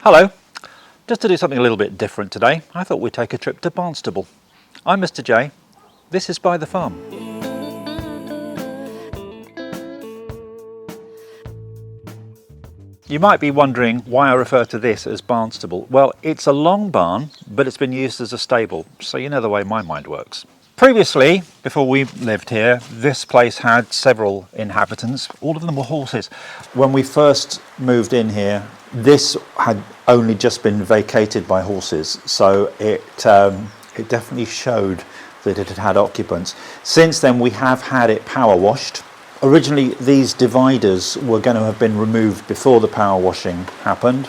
Hello, just to do something a little bit different today, I thought we'd take a trip to Barnstable. I'm Mr. J, this is By the Farm. You might be wondering why I refer to this as Barnstable. Well, it's a long barn, but it's been used as a stable, so you know the way my mind works. Previously, before we lived here, this place had several inhabitants. All of them were horses. When we first moved in here, this had only just been vacated by horses, so it definitely showed that it had had occupants. Since then, we have had it power washed. Originally, these dividers were going to have been removed before the power washing happened,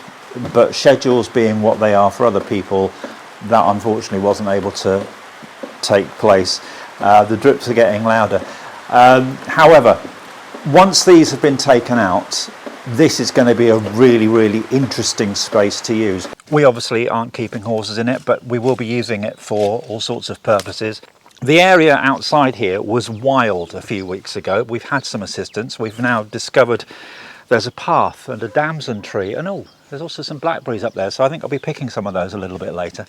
but schedules being what they are for other people, that unfortunately wasn't able to take place. The drips are getting louder. However, once these have been taken out, this is going to be a really interesting space to use. We obviously aren't keeping horses in it, but we will be using it for all sorts of purposes. The area outside here was wild a few weeks ago. We've had some assistance. We've now discovered there's a path and a damson tree, and there's also some blackberries up there, so I think I'll be picking some of those a little bit later.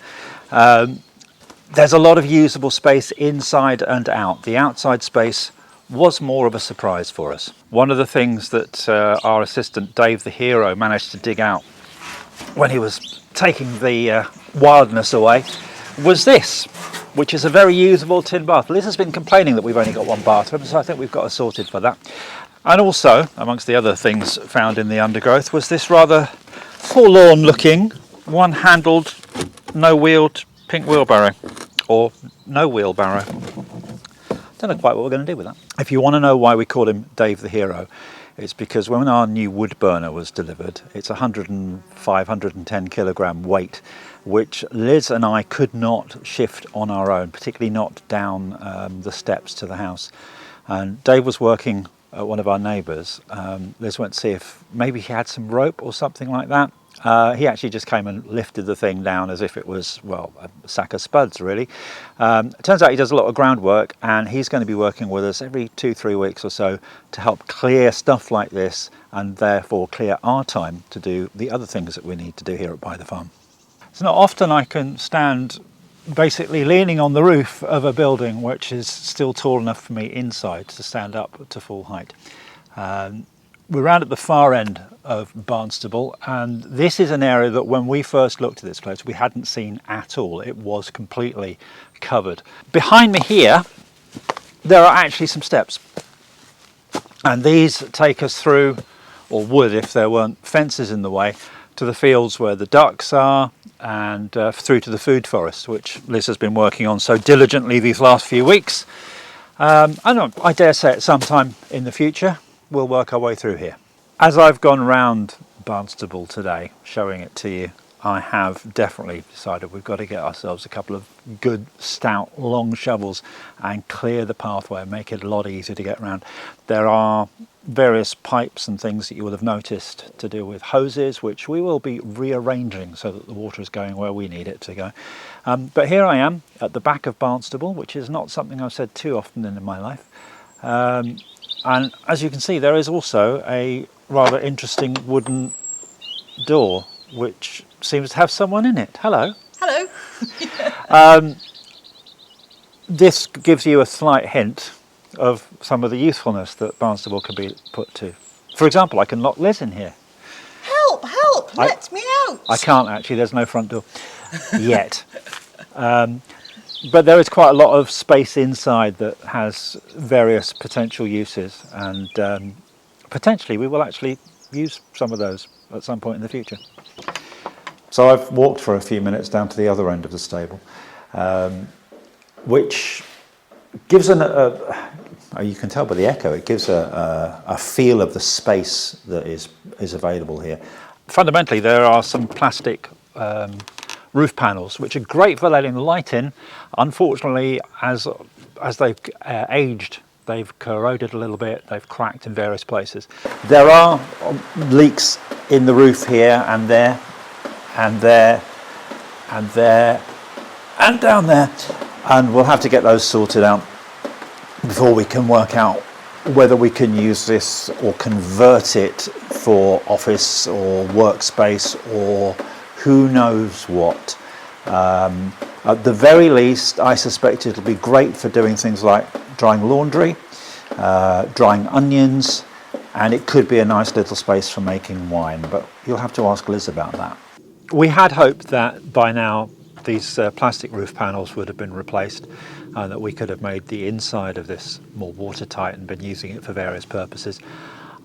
There's a lot of usable space inside and out. The outside space was more of a surprise for us. One of the things that our assistant Dave the Hero managed to dig out when he was taking the wildness away was this, which is a very usable tin bath. Liz has been complaining that we've only got one bathroom, so I think we've got us sorted for that. And also, amongst the other things found in the undergrowth, was this rather forlorn looking, one-handled, no-wheeled pink wheelbarrow, or no wheelbarrow. Don't know quite what we're going to do with that. If you want to know why we call him Dave the Hero, it's because when our new wood burner was delivered, it's 105, 110 kilogram weight, which Liz and I could not shift on our own, particularly not down the steps to the house. And Dave was working at one of our neighbours. Liz went to see if maybe he had some rope or something like that. He actually just came and lifted the thing down as if it was, well, a sack of spuds, really. It turns out he does a lot of groundwork, and he's going to be working with us every 2-3 weeks or so to help clear stuff like this, and therefore clear our time to do the other things that we need to do here at By the Farm. It's not often I can stand basically leaning on the roof of a building which is still tall enough for me inside to stand up to full height. We're round at the far end of Barnstable, and this is an area that when we first looked at this place we hadn't seen at all. It was completely covered. Behind me here there are actually some steps, and these take us through, or would if there weren't fences in the way, to the fields where the ducks are, and through to the food forest, which Liz has been working on so diligently these last few weeks. I dare say at some time in the future we'll work our way through here. As I've gone round Barnstable today showing it to you, I have definitely decided we've got to get ourselves a couple of good stout long shovels and clear the pathway and make it a lot easier to get around. There are various pipes and things that you will have noticed to do with hoses, which we will be rearranging so that the water is going where we need it to go. But here I am at the back of Barnstable, which is not something I've said too often in my life. And as you can see, there is also a rather interesting wooden door which seems to have someone in it. Hello. Hello. This gives you a slight hint of some of the usefulness that Barnstable can be put to. For example, I can lock Liz in here. Help, let me out. I can't actually, there's no front door yet. But there is quite a lot of space inside that has various potential uses, and potentially we will actually use some of those at some point in the future. So I've walked for a few minutes down to the other end of the stable, which gives you can tell by the echo, it gives a feel of the space that is available here. Fundamentally, there are some plastic roof panels which are great for letting the light in. Unfortunately, as they've aged, they've corroded a little bit, they've cracked in various places. There are leaks in the roof here and there and there and there and down there, and we'll have to get those sorted out before we can work out whether we can use this or convert it for office or workspace or who knows what. At the very least, I suspect it'll be great for doing things like drying laundry, drying onions, and it could be a nice little space for making wine, but you'll have to ask Liz about that. We had hoped that by now these plastic roof panels would have been replaced, and that we could have made the inside of this more watertight and been using it for various purposes.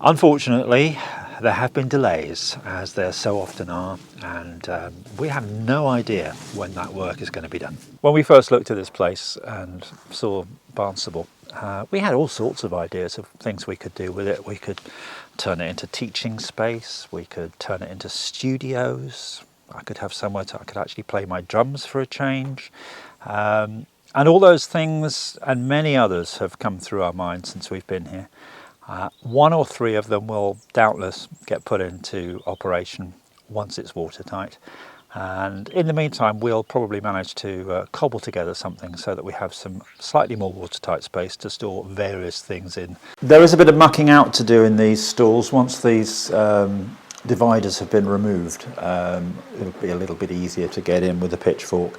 Unfortunately, there have been delays, as there so often are, and we have no idea when that work is going to be done. When we first looked at this place and saw Barnstable, we had all sorts of ideas of things we could do with it. We could turn it into teaching space, we could turn it into studios, I could have somewhere I could actually play my drums for a change. And all those things and many others have come through our minds since we've been here. One or three of them will doubtless get put into operation once it's watertight. And in the meantime, we'll probably manage to cobble together something so that we have some slightly more watertight space to store various things in. There is a bit of mucking out to do in these stalls. Once these dividers have been removed, it'll be a little bit easier to get in with a pitchfork,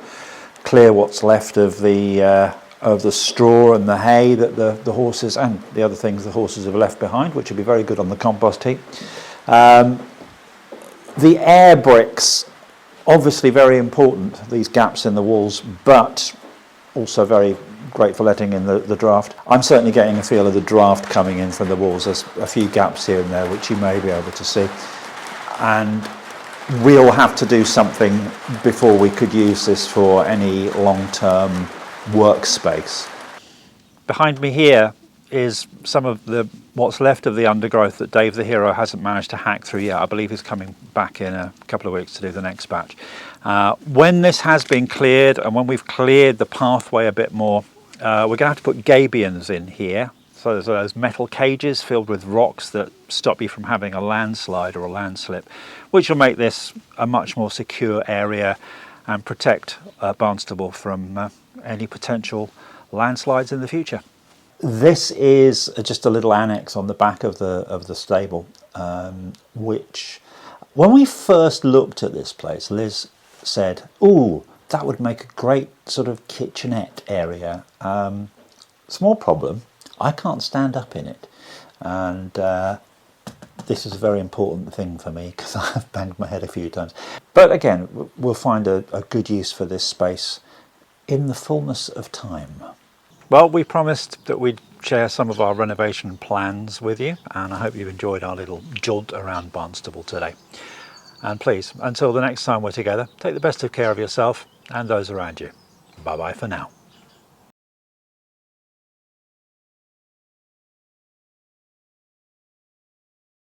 clear what's left of the straw and the hay that the horses and the other things the horses have left behind, which will be very good on the compost heap. The air bricks, obviously very important, these gaps in the walls, but also very great for letting in the draft. I'm certainly getting a feel of the draft coming in from the walls. There's a few gaps here and there which you may be able to see, and we'll have to do something before we could use this for any long-term workspace. Behind me here is some of what's left of the undergrowth that Dave the Hero hasn't managed to hack through yet. I believe he's coming back in a couple of weeks to do the next batch. When this has been cleared and when we've cleared the pathway a bit more, we're going to have to put gabions in here. So there's those metal cages filled with rocks that stop you from having a landslide or a landslip, which will make this a much more secure area and protect Barnstable from any potential landslides in the future. This is just a little annex on the back of the stable, which, when we first looked at this place, Liz said, "Ooh, that would make a great sort of kitchenette area." Small problem, I can't stand up in it, and this is a very important thing for me because I've banged my head a few times. But again, we'll find a good use for this space in the fullness of time. Well, we promised that we'd share some of our renovation plans with you, and I hope you've enjoyed our little jaunt around Barnstable today. And please, until the next time we're together, take the best of care of yourself and those around you. Bye bye for now.